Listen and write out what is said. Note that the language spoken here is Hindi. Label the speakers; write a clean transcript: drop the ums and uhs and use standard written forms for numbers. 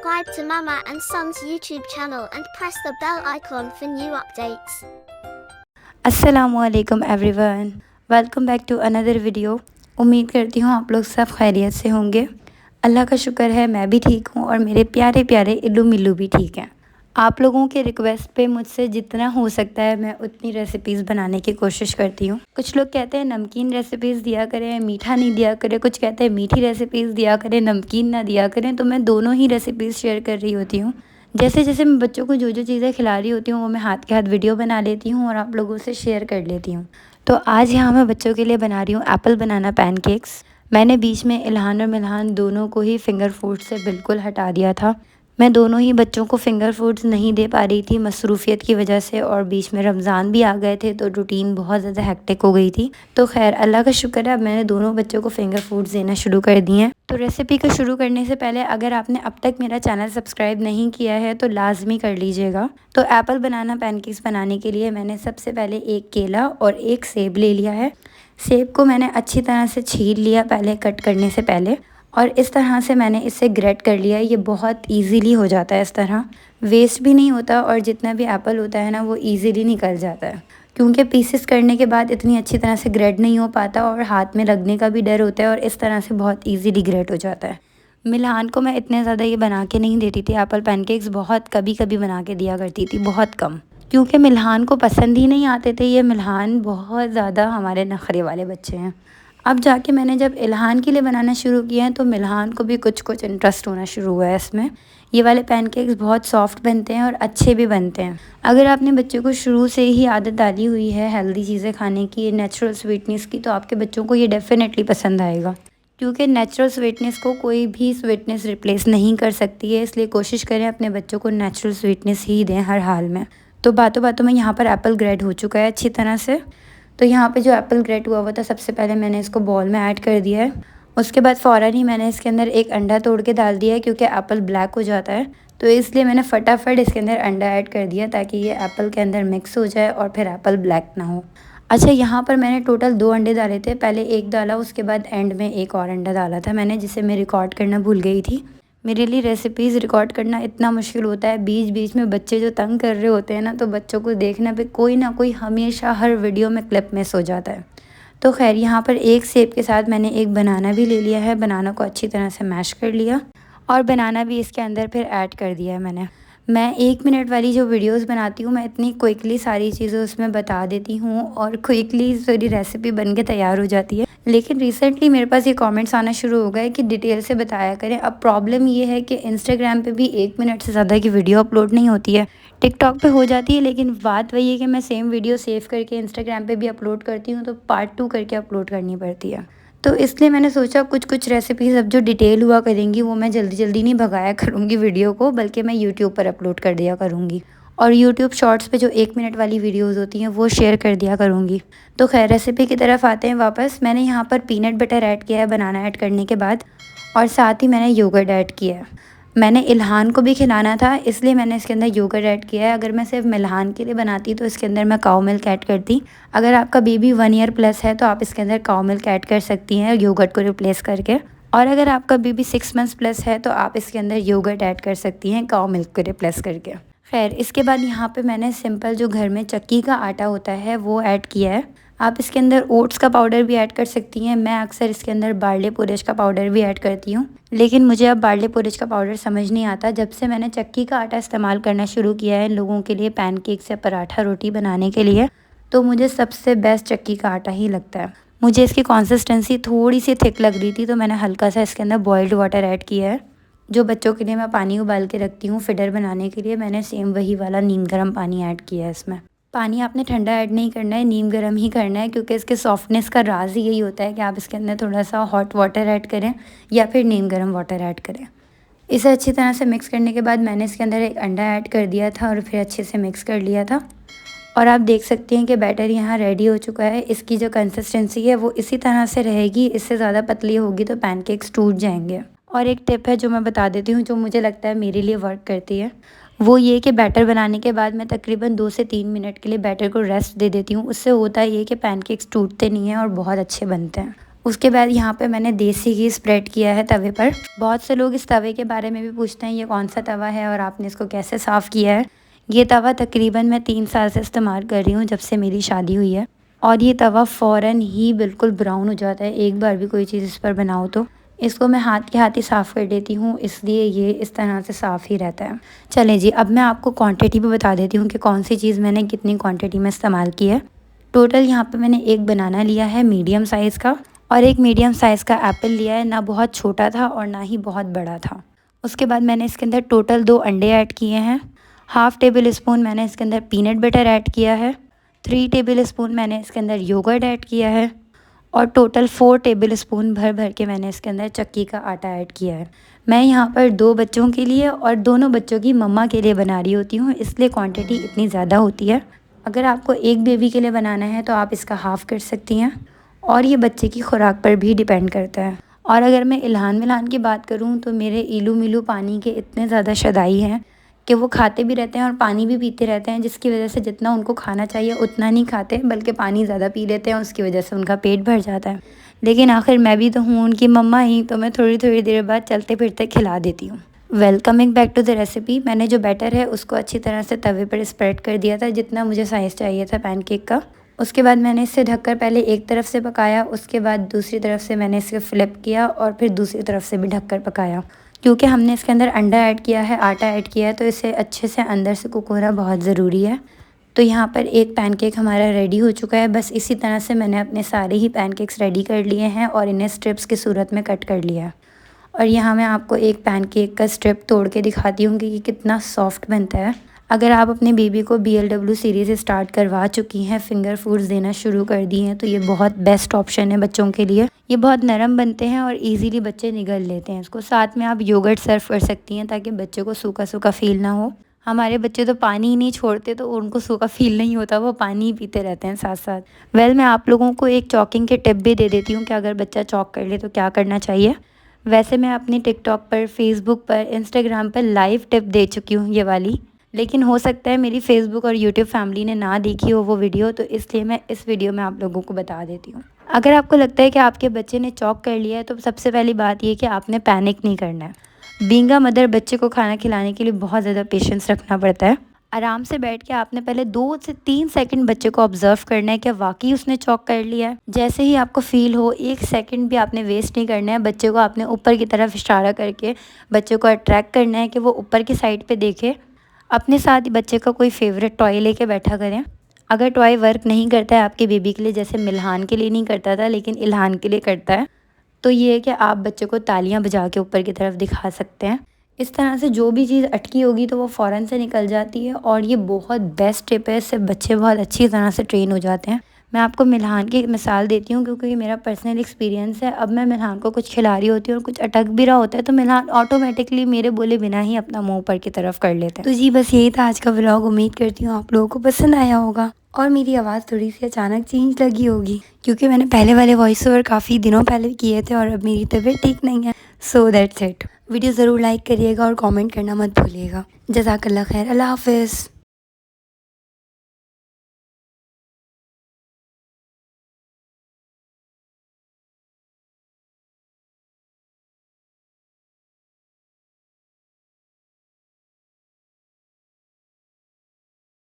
Speaker 1: subscribe to Mama and Son's YouTube channel and press the bell icon for new updates.
Speaker 2: अस्सलामुअलैकुम everyone, welcome back to another video. उम्मीद करती हूँ आप लोग सब खैरियत से होंगे। अल्लाह का शुक्र है मैं भी ठीक हूँ और मेरे प्यारे प्यारे इल्लू मिल्लू भी ठीक हैं। आप लोगों के रिक्वेस्ट पे मुझसे जितना हो सकता है मैं उतनी रेसिपीज़ बनाने की कोशिश करती हूँ। कुछ लोग कहते हैं नमकीन रेसिपीज़ दिया करें, मीठा नहीं दिया करें, कुछ कहते हैं मीठी रेसिपीज़ दिया करें, नमकीन ना दिया करें। तो मैं दोनों ही रेसिपीज़ शेयर कर रही होती हूँ। जैसे जैसे मैं बच्चों को जो जो चीज़ें खिला रही होती हूँ वो मैं हाथ के हाथ वीडियो बना लेती हूँ और आप लोगों से शेयर कर लेती हूँ। तो आज यहाँ मैं बच्चों के लिए बना रही हूँ एप्पल बनाना पैनकेक्स। मैंने बीच में इल्हान और मिल्हान दोनों को ही फिंगर फूड से बिल्कुल हटा दिया था। मैं दोनों ही बच्चों को फ़िंगर फूड्स नहीं दे पा रही थी मसरूफ़ियत की वजह से, और बीच में रमज़ान भी आ गए थे तो रूटीन बहुत ज़्यादा हेक्टिक हो गई थी। तो खैर अल्लाह का शुक्र है अब मैंने दोनों बच्चों को फ़िंगर फूड्स देना शुरू कर दिए हैं। तो रेसिपी को शुरू करने से पहले अगर आपने अब तक मेरा चैनल सब्सक्राइब नहीं किया है तो लाजमी कर लीजिएगा। तो एप्पल बनाना पैनकेक्स बनाने के लिए मैंने सबसे पहले एक केला और एक सेब ले लिया है। सेब को मैंने अच्छी तरह से छील लिया पहले कट करने से पहले, और इस तरह से मैंने इसे ग्रेट कर लिया। ये बहुत इजीली हो जाता है, इस तरह वेस्ट भी नहीं होता और जितना भी एप्पल होता है ना वो इजीली निकल जाता है, क्योंकि पीसेस करने के बाद इतनी अच्छी तरह से ग्रेट नहीं हो पाता और हाथ में लगने का भी डर होता है, और इस तरह से बहुत इजीली ग्रेट हो जाता है। मिल्हान को मैं इतने ज़्यादा ये बना के नहीं देती थी एप्पल पैनकेक्स, बहुत कभी कभी बना के दिया करती थी, बहुत कम, क्योंकि मिल्हान को पसंद ही नहीं आते थे ये। मिल्हान बहुत ज़्यादा हमारे नखरे वाले बच्चे हैं। अब जाके मैंने जब इल्हान के लिए बनाना शुरू किया है तो मिल्हान को भी कुछ कुछ इंटरेस्ट होना शुरू हुआ है इसमें। ये वाले पैनकेक्स बहुत सॉफ्ट बनते हैं और अच्छे भी बनते हैं। अगर आपने बच्चों को शुरू से ही आदत डाली हुई है हेल्दी चीज़ें खाने की, नेचुरल स्वीटनेस की, तो आपके बच्चों को ये डेफिनेटली पसंद आएगा, क्योंकि नेचुरल स्वीटनेस को कोई भी स्वीटनेस रिप्लेस नहीं कर सकती है। इसलिए कोशिश करें अपने बच्चों को नेचुरल स्वीटनेस ही दें हर हाल में। तो बातों बातों में यहाँ पर एप्पल ग्रेट हो चुका है अच्छी तरह से। तो यहाँ पे जो एप्पल ग्रेट हुआ था सबसे पहले मैंने इसको बॉल में ऐड कर दिया है। उसके बाद फ़ौरन ही मैंने इसके अंदर एक अंडा तोड़ के डाल दिया है, क्योंकि एप्पल ब्लैक हो जाता है, तो इसलिए मैंने फटाफट इसके अंदर अंडा ऐड कर दिया ताकि ये एप्पल के अंदर मिक्स हो जाए और फिर एप्पल ब्लैक ना हो। अच्छा, यहाँ पर मैंने टोटल 2 अंडे डाले थे, पहले एक डाला, उसके बाद एंड में एक और अंडा डाला था मैंने, जिसे मैं रिकॉर्ड करना भूल गई थी। मेरे लिए रेसिपीज़ रिकॉर्ड करना इतना मुश्किल होता है, बीच बीच में बच्चे जो तंग कर रहे होते हैं ना, तो बच्चों को देखने पे कोई ना कोई हमेशा हर वीडियो में क्लिप मिस हो जाता है। तो खैर यहाँ पर एक सेब के साथ मैंने एक बनाना भी ले लिया है। बनाना को अच्छी तरह से मैश कर लिया और बनाना भी इसके अंदर फिर ऐड कर दिया है मैंने। मैं 1 मिनट वाली जो वीडियोस बनाती हूँ मैं इतनी क्विकली सारी चीज़ें उसमें बता देती हूँ और क्विकली सारी रेसिपी बन के तैयार हो जाती है। लेकिन रिसेंटली मेरे पास ये कमेंट्स आना शुरू हो गए कि डिटेल से बताया करें। अब प्रॉब्लम ये है कि इंस्टाग्राम पे भी 1 मिनट से ज़्यादा की वीडियो अपलोड नहीं होती है। टिकटॉक पे हो जाती है, लेकिन बात वही है कि मैं सेम वीडियो सेव करके इंस्टाग्राम पे भी अपलोड करती हूँ, तो पार्ट 2 करके अपलोड करनी पड़ती है। तो इसलिए मैंने सोचा कुछ कुछ रेसिपीज़ अब जो डिटेल हुआ करेंगी वो मैं जल्दी जल्दी नहीं भगाया करूँगी वीडियो को, बल्कि मैं यूट्यूब पर अपलोड कर दिया करूँगी, और यूट्यूब शॉर्ट्स पे जो 1 मिनट वाली वीडियोस होती हैं वो शेयर कर दिया करूँगी। तो खैर रेसिपी की तरफ आते हैं वापस। मैंने यहाँ पर पीनट बटर ऐड किया है बनाना ऐड करने के बाद, और साथ ही मैंने योगर्ट ऐड किया है। मैंने इल्हान को भी खिलाना था, इसलिए मैंने इसके अंदर योगर्ट ऐड किया है। अगर मैं सिर्फ मिल्हान के लिए बनाती तो इसके अंदर मैं काऊ मिल्क ऐड करती। अगर आपका बेबी 1 ईयर प्लस है तो आप इसके अंदर काऊ मिल्क ऐड कर सकती हैं योगर्ट को रिप्लेस करके, और अगर आपका बेबी 6 मंथ्स प्लस है तो आप इसके अंदर योगर्ट ऐड कर सकती हैं काऊ मिल्क को रिप्लेस करके। खैर इसके बाद यहाँ पे मैंने सिंपल जो घर में चक्की का आटा होता है वो ऐड किया है। आप इसके अंदर ओट्स का पाउडर भी ऐड कर सकती हैं। मैं अक्सर इसके अंदर बार्ले पोरेज का पाउडर भी ऐड करती हूँ, लेकिन मुझे अब बार्ले पोरेज का पाउडर समझ नहीं आता। जब से मैंने चक्की का आटा इस्तेमाल करना शुरू किया है इन लोगों के लिए पैनकेक्स या पराठा रोटी बनाने के लिए, तो मुझे सबसे बेस्ट चक्की का आटा ही लगता है। मुझे इसकी कंसिस्टेंसी थोड़ी सी थिक लग रही थी तो मैंने हल्का सा इसके अंदर बॉइल्ड वाटर ऐड किया है। जो बच्चों के लिए मैं पानी उबाल के रखती हूँ फिडर बनाने के लिए, मैंने सेम वही वाला नीम गर्म पानी ऐड किया है इसमें। पानी आपने ठंडा ऐड नहीं करना है, नीम गर्म ही करना है, क्योंकि इसके सॉफ्टनेस का राज ही यही होता है कि आप इसके अंदर थोड़ा सा हॉट वाटर ऐड करें या फिर नीम गर्म वाटर ऐड करें। इसे अच्छी तरह से मिक्स करने के बाद मैंने इसके अंदर एक अंडा ऐड कर दिया था और फिर अच्छे से मिक्स कर लिया था, और आप देख सकते हैं कि बैटर यहाँ रेडी हो चुका है। इसकी जो कंसिस्टेंसी है वो इसी तरह से रहेगी, इससे ज़्यादा पतली होगी तो पैनकेक्स टूट जाएंगे। और एक टिप है जो मैं बता देती हूँ जो मुझे लगता है मेरे लिए वर्क करती है, वो ये कि बैटर बनाने के बाद मैं तकरीबन 2 से 3 मिनट के लिए बैटर को रेस्ट दे देती हूँ। उससे होता है ये कि पैनकेक्स टूटते नहीं हैं और बहुत अच्छे बनते हैं। उसके बाद यहाँ पे मैंने देसी घी स्प्रेड किया है तवे पर। बहुत से लोग इस तवे के बारे में भी पूछते हैं ये कौन सा तवा है और आपने इसको कैसे साफ़ किया है। ये तवा तकरीबन मैं 3 साल से इस्तेमाल कर रही हूँ, जब से मेरी शादी हुई है। और ये तवा फ़ौरन ही बिल्कुल ब्राउन हो जाता है एक बार भी कोई चीज़ इस पर बनाओ तो। इसको मैं हाथ के हाथ ही साफ़ कर देती हूँ, इसलिए ये इस तरह से साफ़ ही रहता है। चलें जी, अब मैं आपको क्वांटिटी भी बता देती हूँ कि कौन सी चीज़ मैंने कितनी क्वांटिटी में इस्तेमाल की है। टोटल यहाँ पे मैंने एक बनाना लिया है मीडियम साइज़ का, और एक मीडियम साइज़ का एप्पल लिया है, ना बहुत छोटा था और ना ही बहुत बड़ा था। उसके बाद मैंने इसके अंदर टोटल 2 अंडे ऐड किए हैं। हाफ़ टेबल स्पून मैंने इसके अंदर पीनट बटर ऐड किया है। 3 टेबल स्पून मैंने इसके अंदर योगर्ट ऐड किया है। और टोटल 4 टेबल स्पून भर भर के मैंने इसके अंदर चक्की का आटा ऐड किया है। मैं यहाँ पर 2 बच्चों के लिए और दोनों बच्चों की मम्मा के लिए बना रही होती हूँ, इसलिए क्वांटिटी इतनी ज़्यादा होती है। अगर आपको एक बेबी के लिए बनाना है तो आप इसका हाफ़ कर सकती हैं, और ये बच्चे की खुराक पर भी डिपेंड करता है। और अगर मैं इल्हान मिल्हान की बात करूँ तो मेरे इलू मिलू पानी के इतने ज़्यादा शदाई हैं कि वो खाते भी रहते हैं और पानी भी पीते रहते हैं, जिसकी वजह से जितना उनको खाना चाहिए उतना नहीं खाते, बल्कि पानी ज़्यादा पी लेते हैं, उसकी वजह से उनका पेट भर जाता है। लेकिन आखिर मैं भी तो हूँ उनकी मम्मा ही, तो मैं थोड़ी थोड़ी देर बाद चलते फिरते खिला देती हूँ। Coming back to the recipe, मैंने जो बैटर है उसको अच्छी तरह से तवे पर स्प्रेड कर दिया था, जितना मुझे साइज़ चाहिए था पैनकेक का। उसके बाद मैंने इसे ढककर पहले एक तरफ से पकाया, उसके बाद दूसरी तरफ से मैंने इसे फ्लिप किया और फिर दूसरी तरफ से भी ढककर पकाया। क्योंकि हमने इसके अंदर अंडा ऐड किया है, आटा ऐड किया है, तो इसे अच्छे से अंदर से कुक होना बहुत ज़रूरी है। तो यहाँ पर एक पैनकेक हमारा रेडी हो चुका है। बस इसी तरह से मैंने अपने सारे ही पैनकेक्स रेडी कर लिए हैं और इन्हें स्ट्रिप्स की सूरत में कट कर लिया है। और यहाँ मैं आपको एक पैनकेक का स्ट्रिप तोड़ के दिखाती हूँ कि ये कितना सॉफ्ट बनता है। अगर आप अपने बेबी को BLW सीरीज़ स्टार्ट करवा चुकी हैं, फिंगर फूड्स देना शुरू कर दी हैं, तो ये बहुत बेस्ट ऑप्शन है बच्चों के लिए। ये बहुत नरम बनते हैं और इजीली बच्चे निगल लेते हैं इसको। साथ में आप योगर्ट सर्व कर सकती हैं ताकि बच्चे को सूखा सूखा फील ना हो। हमारे बच्चे तो पानी ही नहीं छोड़ते, तो उनको सूखा फील नहीं होता, वो पानी ही पीते रहते हैं साथ साथ। मैं आप लोगों को एक चॉकिंग के टिप भी दे देती हूँ कि अगर बच्चा चॉक कर ले तो क्या करना चाहिए। वैसे मैं अपनी टिकटॉक पर, फेसबुक पर, इंस्टाग्राम पर लाइव टिप दे चुकी हूँ ये वाली, लेकिन हो सकता है मेरी फेसबुक और यूट्यूब फैमिली ने ना देखी हो वो वीडियो, तो इसलिए मैं इस वीडियो में आप लोगों को बता देती हूँ। अगर आपको लगता है कि आपके बच्चे ने चॉक कर लिया है तो सबसे पहली बात ये कि आपने पैनिक नहीं करना है। बीइंग अ मदर, बच्चे को खाना खिलाने के लिए बहुत ज़्यादा पेशेंस रखना पड़ता है। आराम से बैठ के आपने पहले 2 से 3 सेकंड बच्चे को ऑब्जर्व करना है कि वाकई उसने चॉक कर लिया है। जैसे ही आपको फील हो, 1 सेकंड भी आपने वेस्ट नहीं करना है। बच्चे को आपने ऊपर की तरफ इशारा करके बच्चे को अट्रैक्ट करना है कि वो ऊपर की साइड पे देखे। अपने साथ ही बच्चे का कोई फेवरेट टॉय लेके बैठा करें। अगर टॉय वर्क नहीं करता है आपके बेबी के लिए, जैसे मिल्हान के लिए नहीं करता था लेकिन इल्हान के लिए करता है, तो ये है कि आप बच्चे को तालियां बजा के ऊपर की तरफ दिखा सकते हैं। इस तरह से जो भी चीज़ अटकी होगी तो वो फ़ौरन से निकल जाती है, और ये बहुत बेस्ट टिप है, इससे बच्चे बहुत अच्छी तरह से ट्रेन हो जाते हैं। मैं आपको मिल्हान की मिसाल देती हूँ क्योंकि ये मेरा पर्सनल एक्सपीरियंस है। अब मैं मिल्हान को कुछ खिला रही होती हूँ और कुछ अटक भी रहा होता है, तो मिल्हान ऑटोमेटिकली मेरे बोले बिना ही अपना मुंह ऊपर की तरफ कर लेते हैं। तो जी बस यही था आज का व्लॉग। उम्मीद करती हूँ आप लोगों को पसंद आया होगा और मेरी आवाज़ थोड़ी सी अचानक चेंज लगी होगी, क्योंकि मैंने पहले वाले वॉइस ओवर काफ़ी दिनों पहले किए थे और अब मेरी तबीयत ठीक नहीं है। So that's it. वीडियो ज़रूर लाइक करिएगा और कमेंट करना मत भूलिएगा। जज़ाकल्लाह खैर। अल्लाह हाफ़िज़।